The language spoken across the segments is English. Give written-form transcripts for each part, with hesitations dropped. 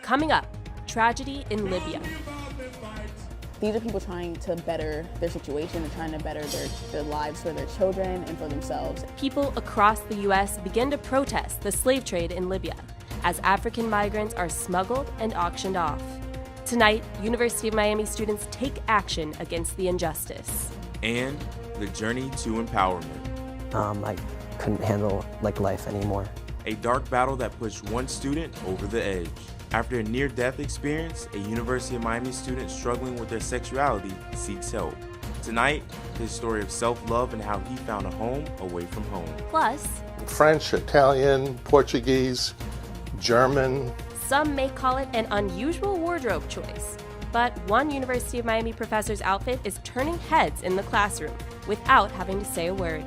Coming up, tragedy in Libya. These are people trying to better their situation and trying to better their lives for their children and for themselves. People across the U.S. begin to protest the slave trade in Libya as African migrants are smuggled and auctioned off. Tonight, University of Miami students take action against the injustice. And the journey to empowerment. I couldn't handle life anymore. A dark battle that pushed one student over the edge. After a near-death experience, a University of Miami student struggling with their sexuality seeks help. Tonight, his story of self-love and how he found a home away from home. Plus, French, Italian, Portuguese, German. some may call it an unusual wardrobe choice, but one University of Miami professor's outfit is turning heads in the classroom without having to say a word.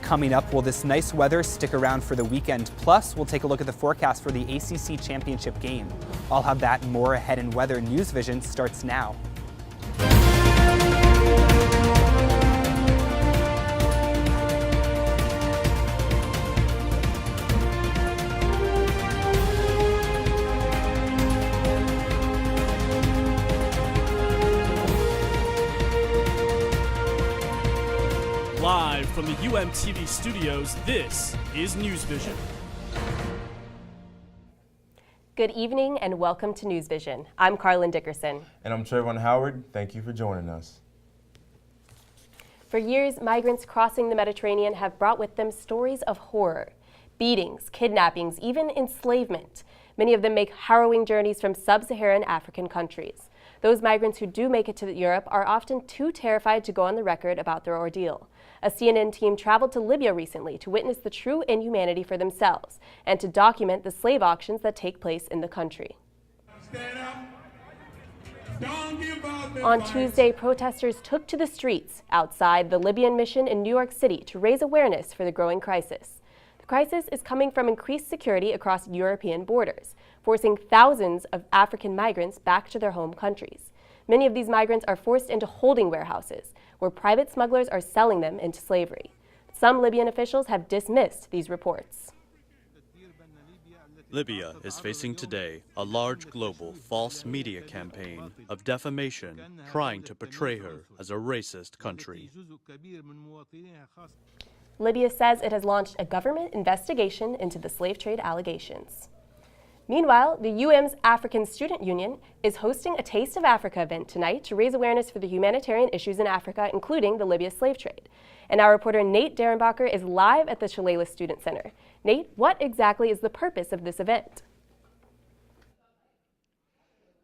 Coming up, will this nice weather stick around for the weekend? Plus, we'll take a look at the forecast for the ACC Championship game. I'll have that and more ahead in Weather. NewsVision starts now. Live from the UMTV studios, this is NewsVision. Good evening and welcome to NewsVision. I'm Carlin Dickerson. And I'm Trayvon Howard. Thank you for joining us. For years, migrants crossing the Mediterranean have brought with them stories of horror, beatings, kidnappings, even enslavement. Many of them make harrowing journeys from sub-Saharan African countries. Those migrants who do make it to Europe are often too terrified to go on the record about their ordeal. A CNN team traveled to Libya recently to witness the true inhumanity for themselves and to document the slave auctions that take place in the country. On Tuesday, protesters took to the streets outside the Libyan mission in New York City to raise awareness for the growing crisis. The crisis is coming from increased security across European borders, forcing thousands of African migrants back to their home countries. Many of these migrants are forced into holding warehouses, where private smugglers are selling them into slavery. Some Libyan officials have dismissed these reports. Libya is facing today a large global false media campaign of defamation trying to portray her as a racist country. Libya says it has launched a government investigation into the slave trade allegations. Meanwhile, the UM's African Student Union is hosting a Taste of Africa event tonight to raise awareness for the humanitarian issues in Africa, including the Libya slave trade. And our reporter Nate Derenbacher is live at the Shalala Student Center. Nate, what exactly is the purpose of this event?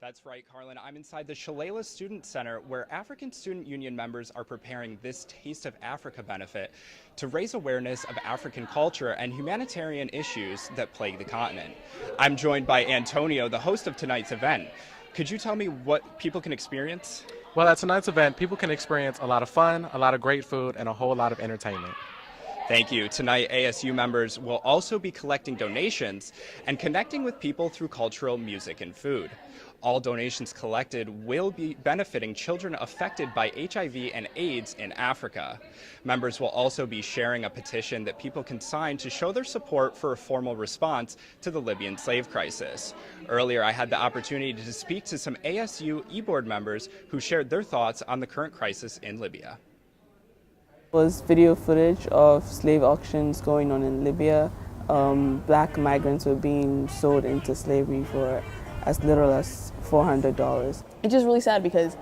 That's right, Carlin. I'm inside the Shalala Student Center where African Student Union members are preparing this Taste of Africa benefit to raise awareness of African culture and humanitarian issues that plague the continent. I'm joined by Antonio, the host of tonight's event. Could you tell me what people can experience? Well, at tonight's event, people can experience a lot of fun, a lot of great food, and a whole lot of entertainment. Thank you. Tonight, ASU members will also be collecting donations and connecting with people through cultural music and food. All donations collected will be benefiting children affected by HIV and AIDS in Africa. Members will also be sharing a petition that people can sign to show their support for a formal response to the Libyan slave crisis. Earlier, I had the opportunity to speak to some ASU e-board members who shared their thoughts on the current crisis in Libya. Was video footage of slave auctions going on in Libya. Black migrants were being sold into slavery for as little as $400. It's just really sad because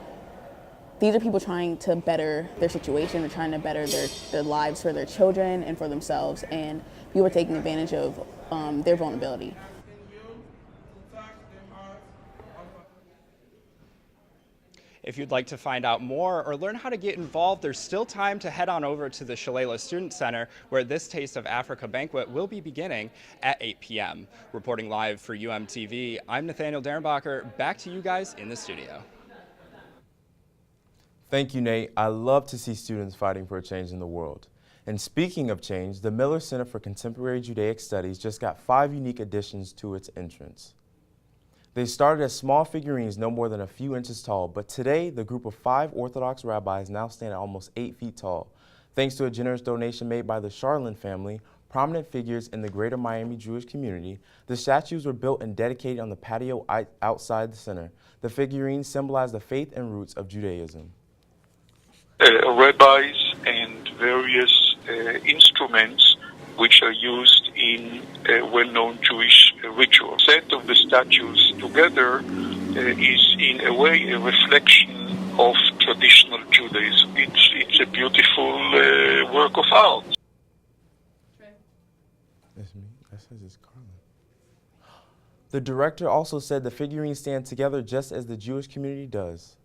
these are people trying to better their situation and trying to better their lives for their children and for themselves, and people are taking advantage of their vulnerability. If you'd like to find out more or learn how to get involved, there's still time to head on over to the Shalala Student Center, where this Taste of Africa banquet will be beginning at 8 p.m. Reporting live for UMTV, I'm Nathaniel Derenbacher. Back to you guys in the studio. Thank you, Nate. I love to see students fighting for a change in the world. And speaking of change, the Miller Center for Contemporary Judaic Studies just got 5 unique additions to its entrance. They started as small figurines no more than a few inches tall, but today the group of 5 Orthodox rabbis now stand at almost 8 feet tall. Thanks to a generous donation made by the Charlin family, prominent figures in the greater Miami Jewish community. The statues were built and dedicated on the patio outside the center. The figurines symbolize the faith and roots of Judaism. Rabbis and various instruments which are used in well-known Jewish rituals. The set of the statues together is in a way a reflection of traditional Judaism. It's a beautiful work of art. That's me. That says it's Carlin. The director also said the figurines stand together just as the Jewish community does.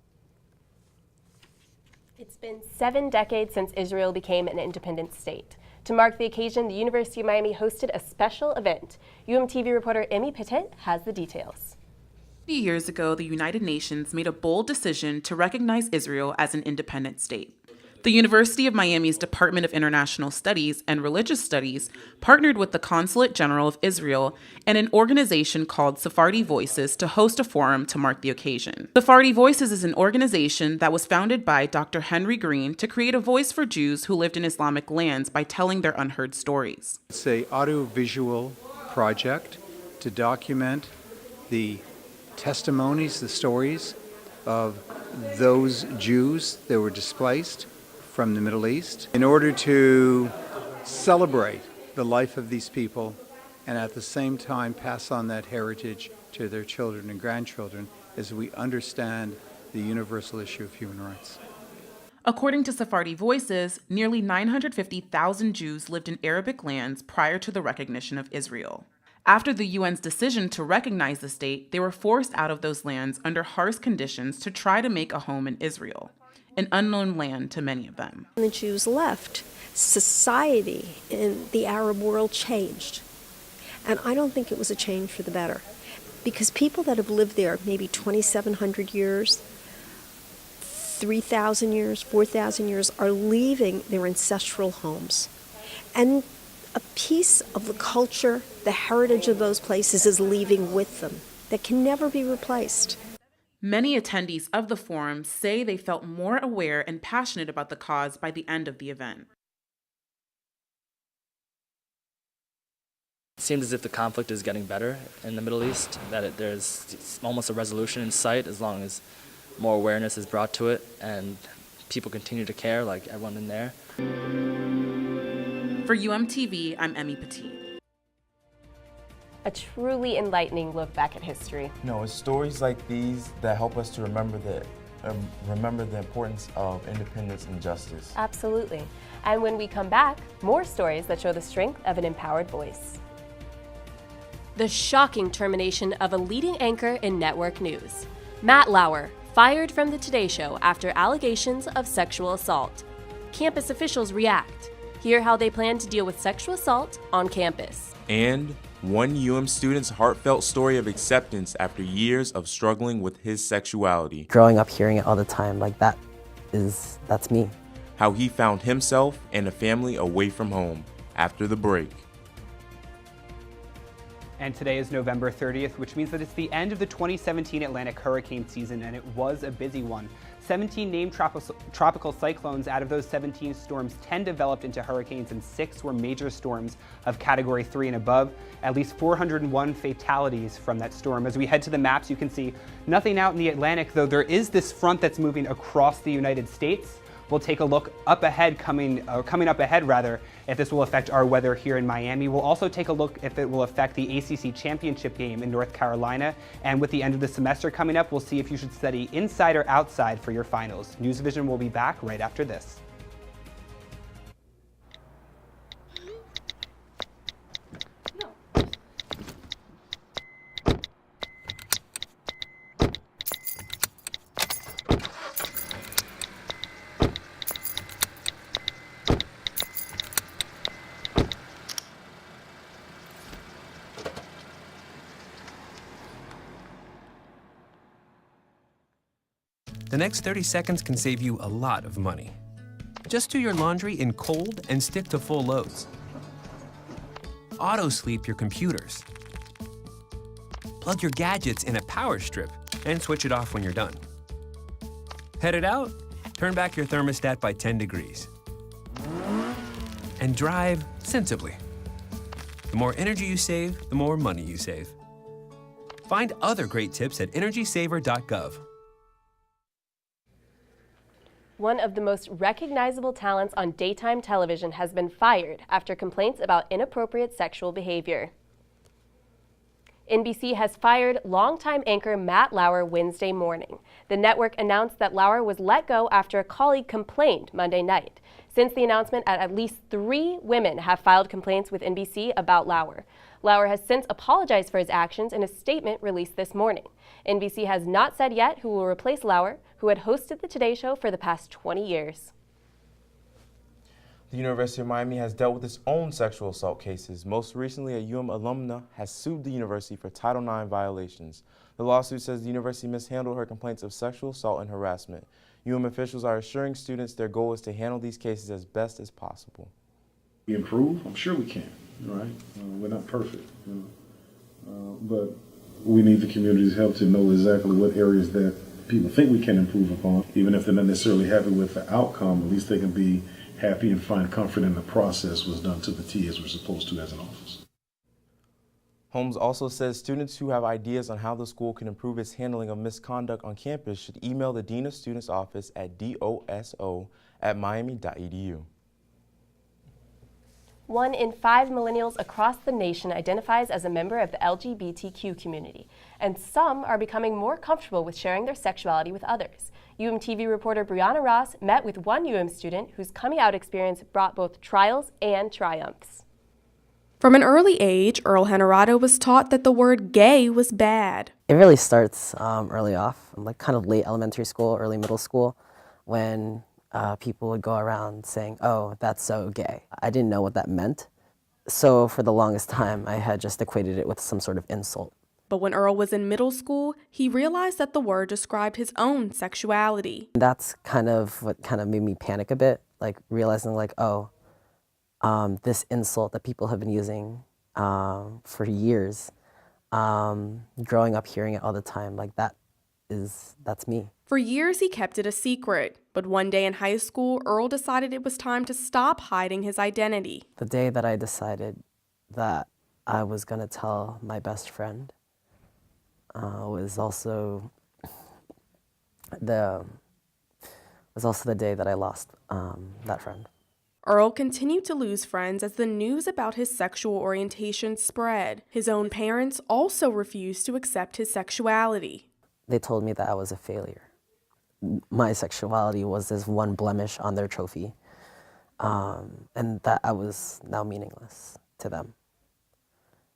It's been 7 decades since Israel became an independent state. To mark the occasion, the University of Miami hosted a special event. UMTV reporter Emmy Petit has the details. 50 years ago, the United Nations made a bold decision to recognize Israel as an independent state. The University of Miami's Department of International Studies and Religious Studies partnered with the Consulate General of Israel and an organization called Sephardi Voices to host a forum to mark the occasion. Sephardi Voices is an organization that was founded by Dr. Henry Green to create a voice for Jews who lived in Islamic lands by telling their unheard stories. It's an audiovisual project to document the testimonies, the stories of those Jews that were displaced from the Middle East in order to celebrate the life of these people and at the same time pass on that heritage to their children and grandchildren as we understand the universal issue of human rights. According to Sephardi Voices, nearly 950,000 Jews lived in Arabic lands prior to the recognition of Israel. After the UN's decision to recognize the state, they were forced out of those lands under harsh conditions to try to make a home in Israel, an unknown land to many of them. When the Jews left, society in the Arab world changed. And I don't think it was a change for the better. Because people that have lived there maybe 2,700 years, 3,000 years, 4,000 years are leaving their ancestral homes. And a piece of the culture, the heritage of those places is leaving with them that can never be replaced. Many attendees of the forum say they felt more aware and passionate about the cause by the end of the event. It seems as if the conflict is getting better in the Middle East, that there's almost a resolution in sight as long as more awareness is brought to it and people continue to care, like everyone in there. For UMTV, I'm Emmy Petit. A truly enlightening look back at history. No, it's stories like these that help us to remember the importance of independence and justice. Absolutely. And when we come back, more stories that show the strength of an empowered voice. The shocking termination of a leading anchor in network news. Matt Lauer, fired from the Today Show after allegations of sexual assault. Campus officials react. Hear how they plan to deal with sexual assault on campus. And one student's heartfelt story of acceptance after years of struggling with his sexuality. Growing up hearing it all the time, like that's me. How he found himself and a family away from home after the break. And today is November 30th, which means that it's the end of the 2017 Atlantic hurricane season, and it was a busy one. 17 named tropical cyclones. Out of those 17 storms, 10 developed into hurricanes and 6 were major storms of Category 3 and above. At least 401 fatalities from that storm. As we head to the maps, you can see nothing out in the Atlantic, though there is this front that's moving across the United States. We'll take a look up ahead, coming up ahead rather, if this will affect our weather here in Miami. We'll also take a look if it will affect the ACC championship game in North Carolina. And with the end of the semester coming up, we'll see if you should study inside or outside for your finals. NewsVision will be back right after this. The next 30 seconds can save you a lot of money. Just do your laundry in cold and stick to full loads. Auto-sleep your computers. Plug your gadgets in a power strip and switch it off when you're done. Headed out? Turn back your thermostat by 10 degrees. And drive sensibly. The more energy you save, the more money you save. Find other great tips at energysaver.gov. One of the most recognizable talents on daytime television has been fired after complaints about inappropriate sexual behavior. NBC has fired longtime anchor Matt Lauer Wednesday morning. The network announced that Lauer was let go after a colleague complained Monday night. Since the announcement, at least 3 women have filed complaints with NBC about Lauer. Lauer has since apologized for his actions in a statement released this morning. NBC has not said yet who will replace Lauer, who had hosted the Today Show for the past 20 years. The University of Miami has dealt with its own sexual assault cases. Most recently, a alumna has sued the university for Title IX violations. The lawsuit says the university mishandled her complaints of sexual assault and harassment. officials are assuring students their goal is to handle these cases as best as possible. We improve? I'm sure we can, right? We're not perfect, but we need the community's help to know exactly what areas that people think we can improve upon. Even if they're not necessarily happy with the outcome, at least they can be happy and find comfort in the process was done to the T as we're supposed to as an office. Holmes also says students who have ideas on how the school can improve its handling of misconduct on campus should email the Dean of Students office at doso@miami.edu. 1 in 5 millennials across the nation identifies as a member of the LGBTQ community, and some are becoming more comfortable with sharing their sexuality with others. UMTV reporter Brianna Ross met with one student whose coming out experience brought both trials and triumphs. From an early age, Earl Honorado was taught that the word gay was bad. It really starts early off, like kind of late elementary school, early middle school, when people would go around saying, "Oh, that's so gay." I didn't know what that meant. So for the longest time, I had just equated it with some sort of insult. But when Earl was in middle school, he realized that the word described his own sexuality. That's kind of what kind of made me panic a bit, like realizing like, oh, this insult that people have been using for years, growing up hearing it all the time, like that's me. For years, he kept it a secret. But one day in high school, Earl decided it was time to stop hiding his identity. The day that I decided that I was going to tell my best friend was also the day that I lost that friend. Earl continued to lose friends as the news about his sexual orientation spread. His own parents also refused to accept his sexuality. They told me that I was a failure. My sexuality was this one blemish on their trophy, and that I was now meaningless to them.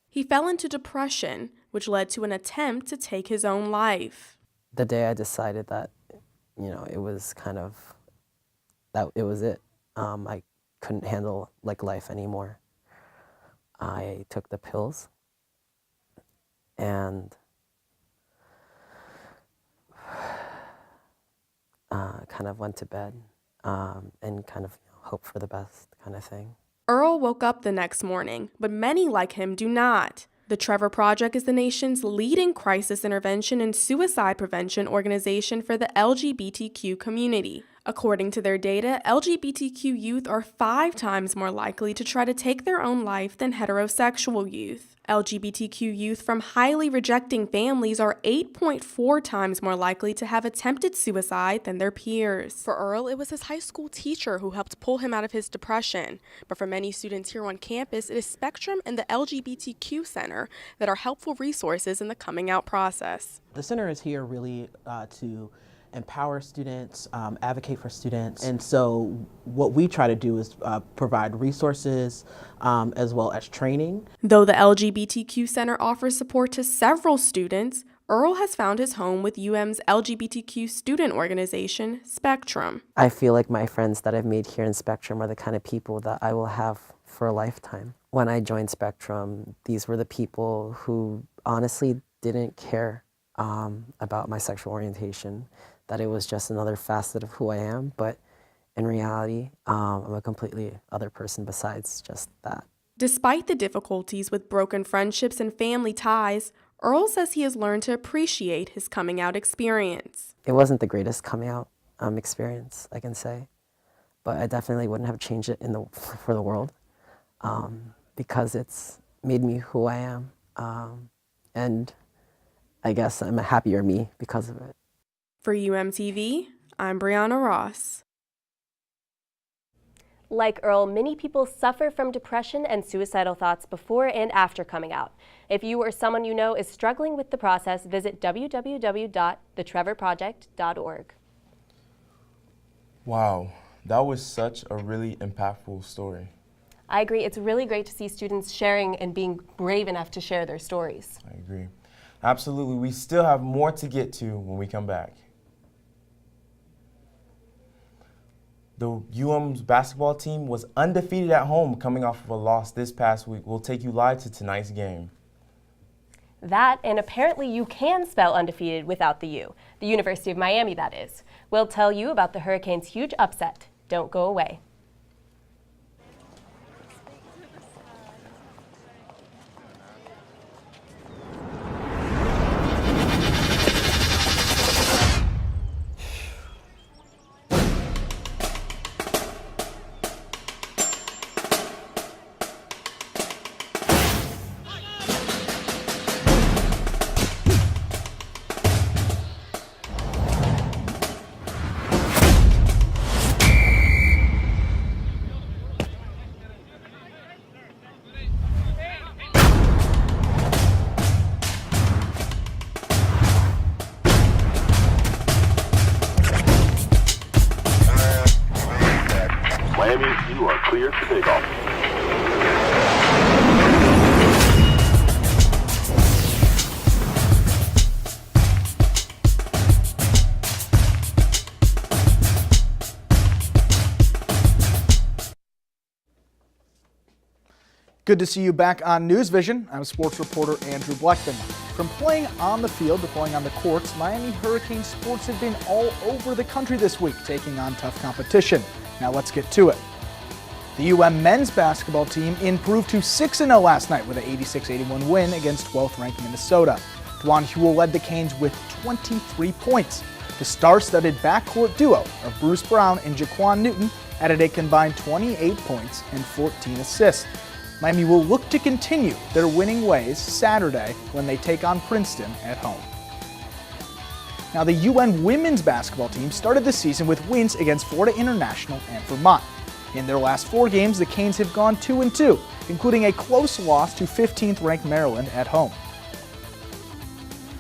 He fell into depression, which led to an attempt to take his own life. The day I decided that, it was it was it. I couldn't handle life anymore. I took the pills and kind of went to bed and kind of hope for the best kind of thing. Earl woke up the next morning, but many like him do not. The Trevor Project is the nation's leading crisis intervention and suicide prevention organization for the LGBTQ community. According to their data, LGBTQ youth are 5 times more likely to try to take their own life than heterosexual youth. LGBTQ youth from highly rejecting families are 8.4 times more likely to have attempted suicide than their peers. For Earl, it was his high school teacher who helped pull him out of his depression. But for many students here on campus, it is Spectrum and the LGBTQ Center that are helpful resources in the coming out process. The center is here really to empower students, advocate for students. And so what we try to do is provide resources as well as training. Though the LGBTQ Center offers support to several students, Earl has found his home with UM's LGBTQ student organization, Spectrum. I feel like my friends that I've made here in Spectrum are the kind of people that I will have for a lifetime. When I joined Spectrum, these were the people who honestly didn't care about my sexual orientation, that it was just another facet of who I am, but in reality, I'm a completely other person besides just that. Despite the difficulties with broken friendships and family ties, Earl says he has learned to appreciate his coming out experience. It wasn't the greatest coming out experience, I can say, but I definitely wouldn't have changed it for the world, because it's made me who I am. And I guess I'm a happier me because of it. For UMTV, I'm Brianna Ross. Like Earl, many people suffer from depression and suicidal thoughts before and after coming out. If you or someone you know is struggling with the process, visit www.thetrevorproject.org. Wow, that was such a really impactful story. I agree. It's really great to see students sharing and being brave enough to share their stories. I agree. Absolutely. We still have more to get to when we come back. The UM's basketball team was undefeated at home coming off of a loss this past week. We'll take you live to tonight's game. That, and apparently you can spell undefeated without the U. The University of Miami, that is. We'll tell you about the Hurricanes' huge upset. Don't go away. Miami, you are clear to take off. Good to see you back on NewsVision. I'm sports reporter Andrew Bleckman. From playing on the field to playing on the courts, Miami Hurricane sports have been all over the country this week, taking on tough competition. Now let's get to it. The UM men's basketball team improved to 6-0 last night with an 86-81 win against 12th-ranked Minnesota. Dwan Huell led the Canes with 23 points. The star-studded backcourt duo of Bruce Brown and Jaquan Newton added a combined 28 points and 14 assists. Miami will look to continue their winning ways Saturday when they take on Princeton at home. Now, the UN women's basketball team started the season with wins against Florida International and Vermont. In their last 4 games, the Canes have gone 2-2, including a close loss to 15th-ranked Maryland at home.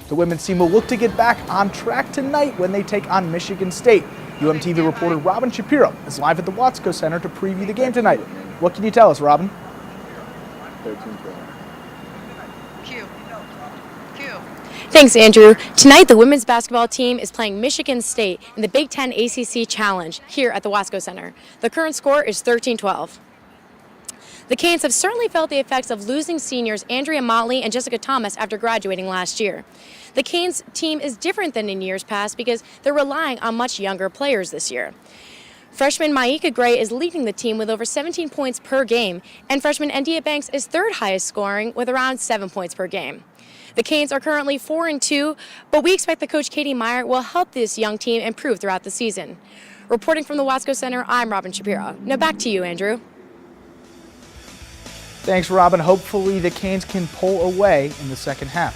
The women's team will look to get back on track tonight when they take on Michigan State. UMTV reporter Robin Shapiro is live at the Watsco Center to preview the game tonight. What can you tell us, Robin? 13-12. Thanks, Andrew. Tonight, the women's basketball team is playing Michigan State in the Big Ten ACC Challenge here at the Watsco Center. The current score is 13-12. The Canes have certainly felt the effects of losing seniors Andrea Motley and Jessica Thomas after graduating last year. The Canes team is different than in years past because they're relying on much younger players this year. Freshman Maika Gray is leading the team with over 17 points per game, and freshman Ndia Banks is third highest scoring with around 7 points per game. The Canes are currently 4-2, but we expect that Coach Katie Meyer will help this young team improve throughout the season. Reporting from the Watsco Center, I'm Robin Shapiro. Now back to you, Andrew. Thanks, Robin. Hopefully the Canes can pull away in the second half.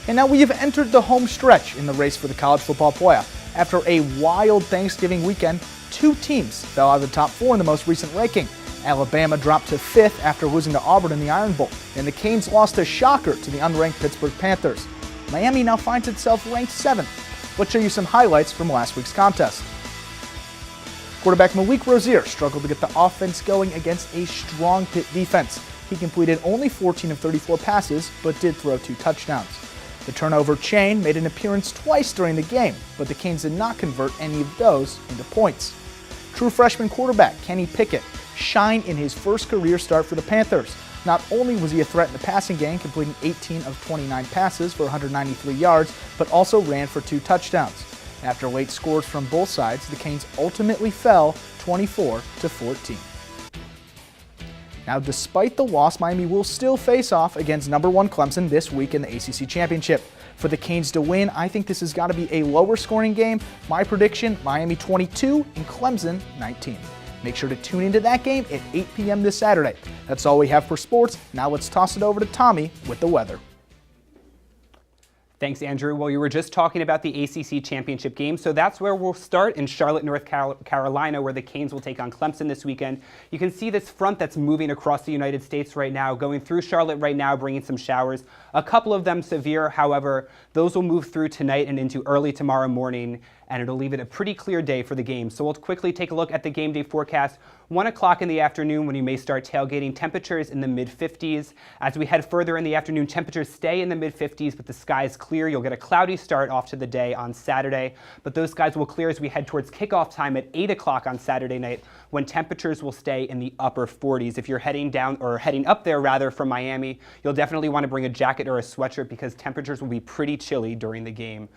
And now we have entered the home stretch in the race for the college football playoff. After a wild Thanksgiving weekend, 2 teams fell out of the top 4 in the most recent ranking. Alabama dropped to 5th after losing to Auburn in the Iron Bowl, and the Canes lost a shocker to the unranked Pittsburgh Panthers. Miami now finds itself ranked 7th. Let's show you some highlights from last week's contest. Quarterback Malik Rozier struggled to get the offense going against a strong Pitt defense. He completed only 14 of 34 passes, but did throw 2 touchdowns. The turnover chain made an appearance twice during the game, but the Canes did not convert any of those into points. True freshman quarterback Kenny Pickett shined in his first career start for the Panthers. Not only was he a threat in the passing game, completing 18 of 29 passes for 193 yards, but also ran for 2 touchdowns. After late scores from both sides, the Canes ultimately fell 24-14. Now, despite the loss, Miami will still face off against number 1 Clemson this week in the ACC Championship. For the Canes to win, I think this has got to be a lower scoring game. My prediction, Miami 22 and Clemson 19. Make sure to tune into that game at 8 p.m. this Saturday. That's all we have for sports. Now let's toss it over to Tommy with the weather. Thanks, Andrew. Well, you were just talking about the ACC championship game, so that's where we'll start in Charlotte, North Carolina, where the Canes will take on Clemson this weekend. You can see this front that's moving across the United States right now, going through Charlotte right now, bringing some showers. A couple of them severe, however, those will move through tonight and into early tomorrow morning, and it'll leave it a pretty clear day for the game. So we'll quickly take a look at the game day forecast. 1 o'clock in the afternoon when you may start tailgating, temperatures in the mid-50s. As we head further in the afternoon, temperatures stay in the mid-50s, but the skies clear. You'll get a cloudy start off to the day on Saturday, but those skies will clear as we head towards kickoff time at 8 o'clock on Saturday night, when temperatures will stay in the upper 40s. If you're heading down, or heading up there rather, from Miami, you'll definitely want to bring a jacket or a sweatshirt because temperatures will be pretty chilly during the game.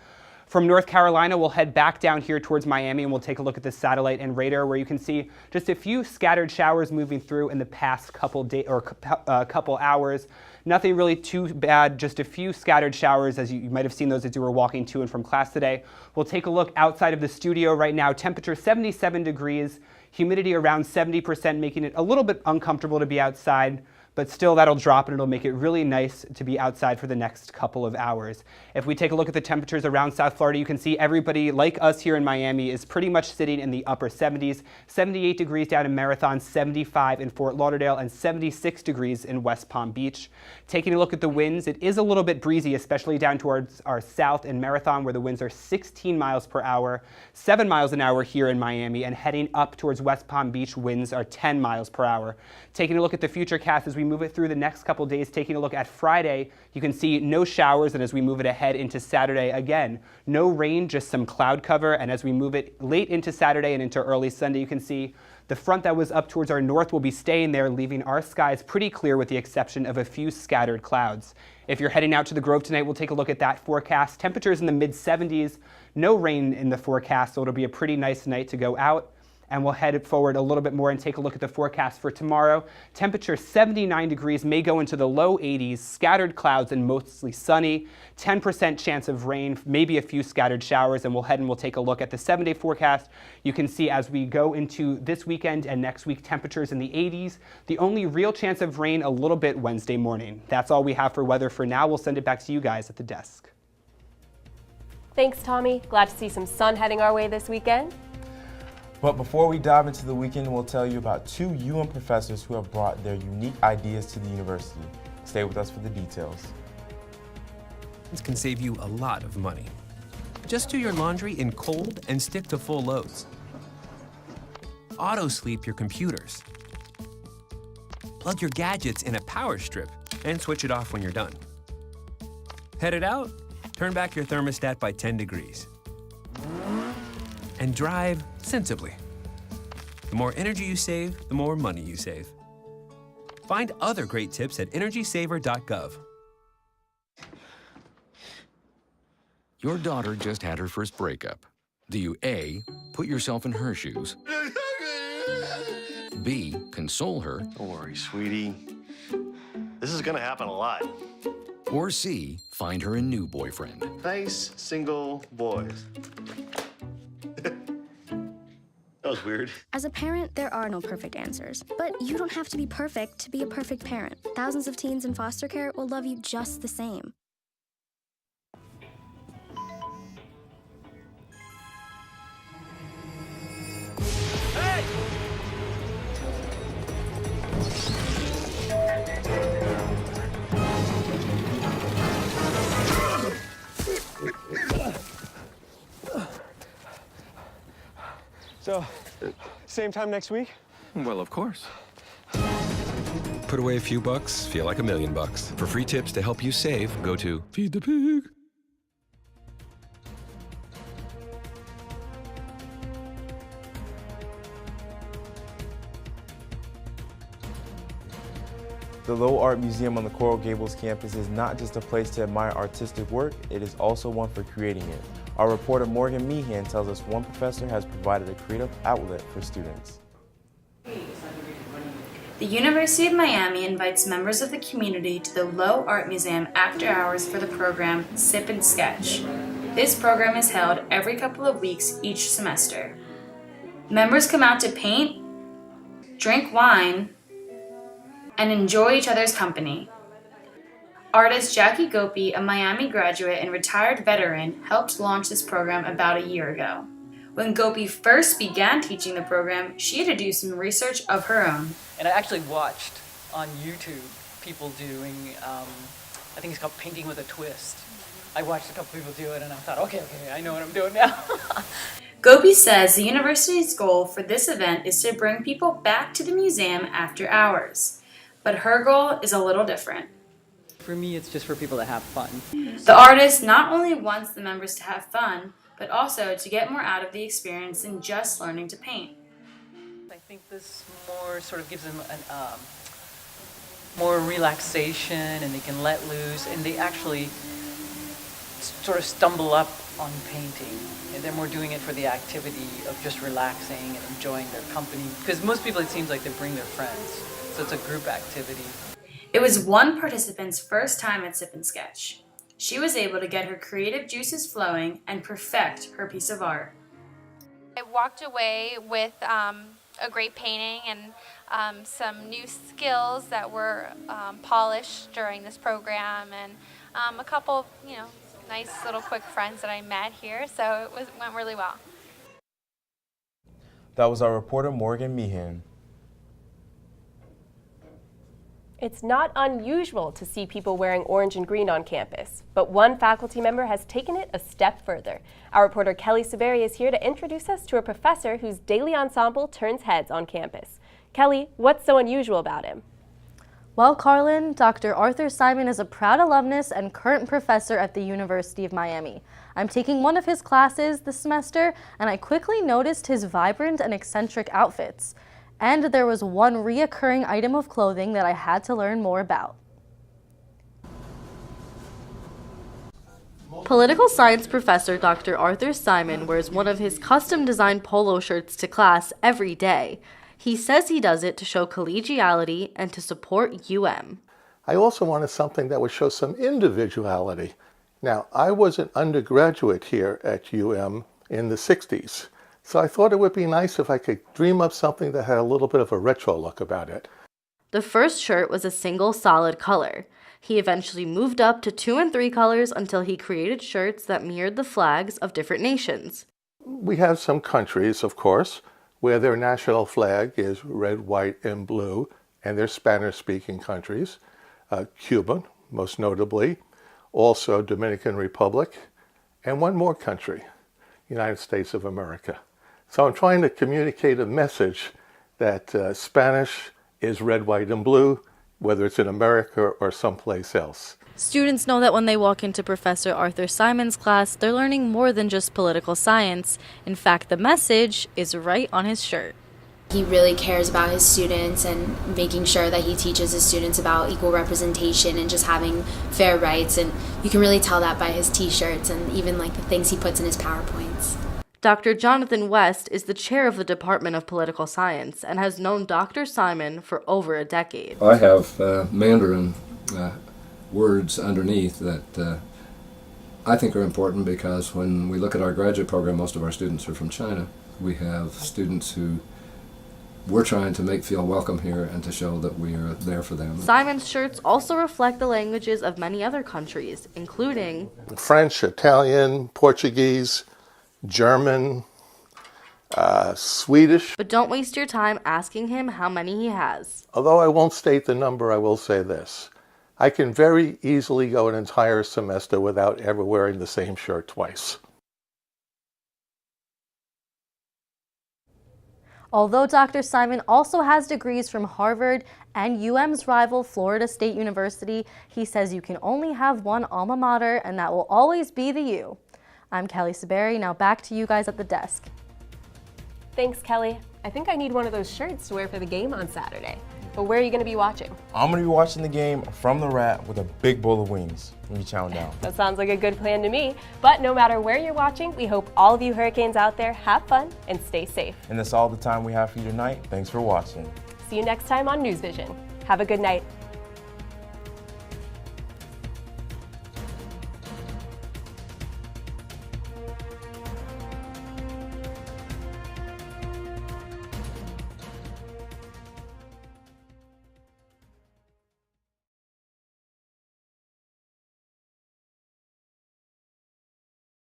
From North Carolina, we'll head back down here towards Miami and we'll take a look at the satellite and radar, where you can see just a few scattered showers moving through in the past couple hours. Nothing really too bad, just a few scattered showers, as you might have seen those as you were walking to and from class today. We'll take a look outside of the studio right now. Temperature 77 degrees, humidity around 70%, making it a little bit uncomfortable to be outside. But still, that'll drop and it'll make it really nice to be outside for the next couple of hours. If we take a look at the temperatures around South Florida, you can see everybody, like us here in Miami, is pretty much sitting in the upper 70s. 78 degrees down in Marathon, 75 in Fort Lauderdale, and 76 degrees in West Palm Beach. Taking a look at the winds, it is a little bit breezy, especially down towards our south in Marathon, where the winds are 16 miles per hour, 7 miles an hour here in Miami, and heading up towards West Palm Beach, winds are 10 miles per hour. Taking a look at the futurecast as we move it through the next couple days, taking a look at Friday, you can see no showers, and as we move it ahead into Saturday, again, no rain, just some cloud cover, and as we move it late into Saturday and into early Sunday, you can see the front that was up towards our north will be staying there, leaving our skies pretty clear with the exception of a few scattered clouds. If you're heading out to the Grove tonight, we'll take a look at that forecast. Temperatures in the mid-70s, no rain in the forecast, so it'll be a pretty nice night to go out. And we'll head forward a little bit more and take a look at the forecast for tomorrow. Temperature 79 degrees, may go into the low 80s, scattered clouds and mostly sunny, 10% chance of rain, maybe a few scattered showers, and we'll head and we'll take a look at the 7-day forecast. You can see as we go into this weekend and next week, temperatures in the 80s. The only real chance of rain a little bit Wednesday morning. That's all we have for weather for now. We'll send it back to you guys at the desk. Thanks, Tommy. Glad to see some sun heading our way this weekend. But before we dive into the weekend, we'll tell you about 2 UM professors who have brought their unique ideas to the university. Stay with us for the details. This can save you a lot of money. Just do your laundry in cold and stick to full loads. Auto-sleep your computers. Plug your gadgets in a power strip and switch it off when you're done. Headed out? Turn back your thermostat by 10 degrees. And drive sensibly. The more energy you save, the more money you save. Find other great tips at energysaver.gov. Your daughter just had her first breakup. Do you A, put yourself in her shoes? B, console her? Don't worry, sweetie. This is gonna happen a lot. Or C, find her a new boyfriend? Nice, single boys. That was weird. As a parent, there are no perfect answers. But you don't have to be perfect to be a perfect parent. Thousands of teens in foster care will love you just the same. Hey! So, same time next week? Well, of course. Put away a few bucks, feel like $1 million. For free tips to help you save, go to Feed the Pig. The Low Art Museum on the Coral Gables campus is not just a place to admire artistic work, it is also one for creating it. Our reporter Morgan Meehan tells us one professor has provided a creative outlet for students. The University of Miami invites members of the community to the Low Art Museum after hours for the program Sip and Sketch. This program is held every couple of weeks each semester. Members come out to paint, drink wine, and enjoy each other's company. Artist Jackie Gopi, a Miami graduate and retired veteran, helped launch this program about a year ago. When Gopi first began teaching the program, she had to do some research of her own. And I actually watched on YouTube people doing, I think it's called painting with a twist. I watched a couple people do it and I thought, okay, I know what I'm doing now. Gopi says the university's goal for this event is to bring people back to the museum after hours. But her goal is a little different. For me, it's just for people to have fun. The artist not only wants the members to have fun, but also to get more out of the experience than just learning to paint. I think this more sort of gives them more relaxation, and they can let loose, and they actually sort of stumble up on painting. And they're more doing it for the activity of just relaxing and enjoying their company. Because most people, it seems like they bring their friends, so it's a group activity. It was one participant's first time at Sip and Sketch. She was able to get her creative juices flowing and perfect her piece of art. I walked away with a great painting and some new skills that were polished during this program, and a couple, nice little quick friends that I met here, so it went really well. That was our reporter Morgan Meehan. It's not unusual to see people wearing orange and green on campus, but one faculty member has taken it a step further. Our reporter Kelly Saberi is here to introduce us to a professor whose daily ensemble turns heads on campus. Kelly, what's so unusual about him? Well, Carlin, Dr. Arthur Simon is a proud alumnus and current professor at the University of Miami. I'm taking one of his classes this semester, and I quickly noticed his vibrant and eccentric outfits. And there was one reoccurring item of clothing that I had to learn more about. Political science professor Dr. Arthur Simon wears one of his custom-designed polo shirts to class every day. He says he does it to show collegiality and to support UM. I also wanted something that would show some individuality. Now, I was an undergraduate here at UM in the 60s. So I thought it would be nice if I could dream up something that had a little bit of a retro look about it. The first shirt was a single solid color. He eventually moved up to 2 and 3 colors until he created shirts that mirrored the flags of different nations. We have some countries, of course, where their national flag is red, white, and blue, and they're Spanish-speaking countries. Cuba, most notably, also Dominican Republic, and one more country, United States of America. So I'm trying to communicate a message that Spanish is red, white, and blue, whether it's in America or someplace else. Students know that when they walk into Professor Arthur Simon's class, they're learning more than just political science. In fact, the message is right on his shirt. He really cares about his students and making sure that he teaches his students about equal representation and just having fair rights. And you can really tell that by his t-shirts and even like the things he puts in his PowerPoints. Dr. Jonathan West is the chair of the Department of Political Science and has known Dr. Simon for over a decade. I have Mandarin words underneath that I think are important because when we look at our graduate program, most of our students are from China. We have students who we're trying to make feel welcome here and to show that we are there for them. Simon's shirts also reflect the languages of many other countries, including French, Italian, Portuguese, German, Swedish. But don't waste your time asking him how many he has. Although I won't state the number, I will say this. I can very easily go an entire semester without ever wearing the same shirt twice. Although Dr. Simon also has degrees from Harvard and UM's rival Florida State University, he says you can only have one alma mater and that will always be the U. I'm Kelly Saberi. Now back to you guys at the desk. Thanks, Kelly. I think I need one of those shirts to wear for the game on Saturday. But where are you going to be watching? I'm going to be watching the game from the Rat with a big bowl of wings. Let me chow down. That sounds like a good plan to me. But no matter where you're watching, we hope all of you Hurricanes out there have fun and stay safe. And that's all the time we have for you tonight. Thanks for watching. See you next time on NewsVision. Have a good night.